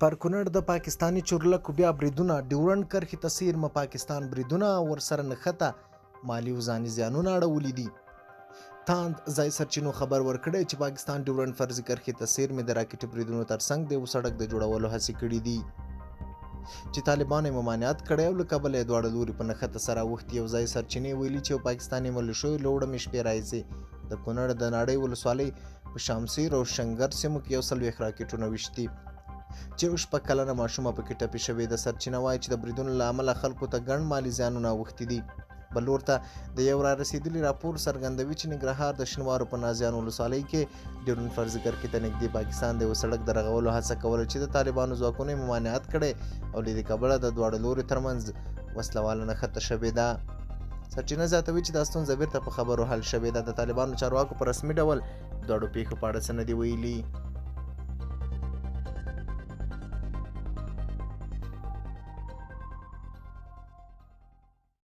پر کونړ د پاکستاني چورلکو بیا بریدونه ډیورنډ کرښې ته څیرمه پاکستان بریدونه ورسره نښته مالي او ځاني زیانونه اړولي دي. تاند ځای سرچینو خبر ورکړی چې پاکستان ډیورنډ فرضي کرښې ته څیرمې د راکټي بریدونو ترڅنګ د یو سړک د جوړولو هڅې کړي دي چې طالبانو یې ممانعت کړی او له کبله یې دواړه لوري په نښته سره اوښتي. یو ځای سرچینې ویلي چې پاکستاني ملیشو له وړمې شپې راهیسې د کونړ د ناړۍ ولسوالۍ په شامسیر او شنګر سیمو کې 140 راکټونه ویشتي چې یو شپږ کلنه ماشومه پکې ټپي شوې ده. سرچینه وایي چې د بریدونو له امله خلکو ته ګڼ مالي زیانونه اوښتي دي. بل لور ته د یو را رسېدلي راپور څرګندوي چې ننګرهار د شینوارو په نازیان ولسوالۍ کې ډیورنډ فرضي کرښې ته نږدې پاکستان د یو سړک د رغولو هڅه کوله چې د طالبانو ځواکونو یې ممانعت کړی او له دې کبله د دواړو لوري ترمنځ وسله نښته شوې ده. سرچینه زیاتوي چې دا ستونزه بیرته په خبرو حل شوې ده. د طالبانو چارواکو په رسمي ډول دواړو پیښو په اړه څه نه دي ویلي.